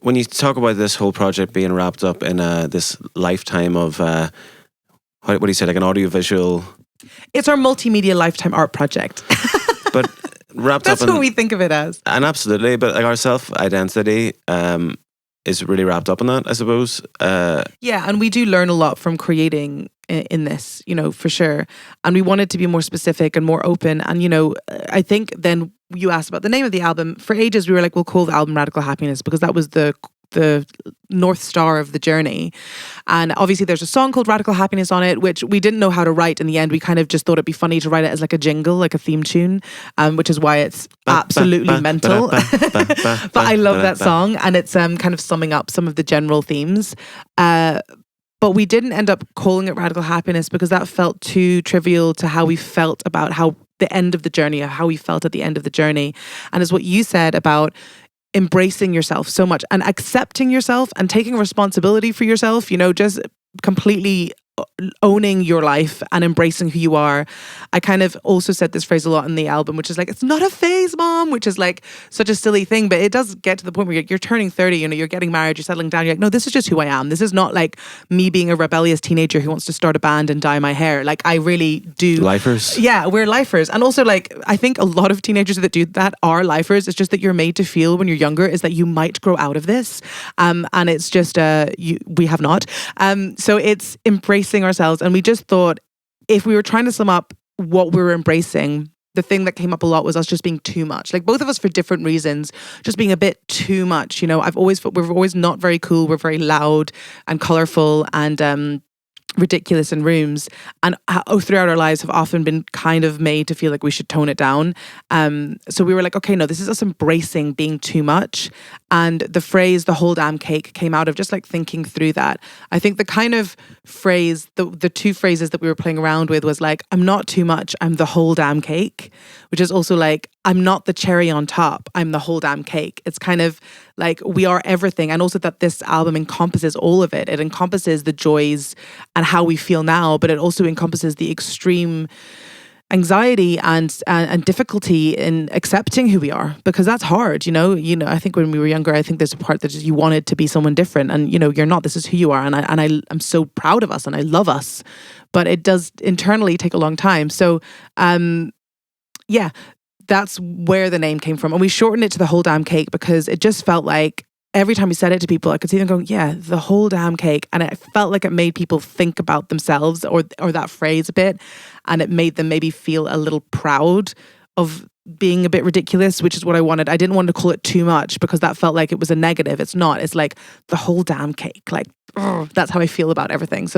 when you talk about this whole project being wrapped up in this lifetime of what do you say, like an audiovisual? It's our multimedia lifetime art project. But wrapped That's up in, what we think of it as. and absolutely, but like our self-identity is really wrapped up in that, I suppose. Yeah, and we do learn a lot from creating in this, for sure. And we wanted to be more specific and more open. And, I think then you asked about the name of the album. For ages, we were like, we'll call the album Radical Happiness because that was the North Star of the journey. And obviously there's a song called Radical Happiness on it, which we didn't know how to write in the end. We kind of just thought it'd be funny to write it as like a jingle, like a theme tune, which is why it's absolutely mental. But I love that song, and it's kind of summing up some of the general themes. But we didn't end up calling it Radical Happiness because that felt too trivial to how we felt about how the end of the journey, or how we felt at the end of the journey. And it's what you said about embracing yourself so much and accepting yourself and taking responsibility for yourself, just completely owning your life and embracing who you are. I kind of also said this phrase a lot in the album, which is like, it's not a phase, mom, which is like such a silly thing, but it does get to the point where you're turning 30, you're getting married, you're settling down, you're like, no, this is just who I am. This is not like me being a rebellious teenager who wants to start a band and dye my hair. Like, I really do. Lifers. Yeah, we're lifers. And also, like, I think a lot of teenagers that do that are lifers. It's just that you're made to feel when you're younger is that you might grow out of this. And it's just, we have not. So it's embracing ourselves. And we just thought, if we were trying to sum up what we were embracing, the thing that came up a lot was us just being too much. Like, both of us for different reasons, just being a bit too much. We're always not very cool. We're very loud and colorful and ridiculous in rooms, and throughout our lives have often been kind of made to feel like we should tone it down. So we were like, okay, no, this is us embracing being too much. And the phrase, the whole damn cake, came out of just like thinking through that. I think the kind of phrase, the two phrases that we were playing around with was like, I'm not too much, I'm the whole damn cake, which is also like, I'm not the cherry on top, I'm the whole damn cake. It's kind of like we are everything. And also that this album encompasses all of it. It encompasses the joys and how we feel now, but it also encompasses the extreme anxiety and difficulty in accepting who we are, because that's hard. I think when we were younger, I think there's a part that just you wanted to be someone different, and you're not. This is who you are, and I'm so proud of us and I love us, but it does internally take a long time. So yeah, that's where the name came from. And we shortened it to the whole damn cake because it just felt like every time we said it to people, I could see them going, yeah, the whole damn cake. And it felt like it made people think about themselves or that phrase a bit. And it made them maybe feel a little proud of being a bit ridiculous, which is what I wanted. I didn't want to call it too much because that felt like it was a negative. It's not. It's like the whole damn cake. Like, that's how I feel about everything. So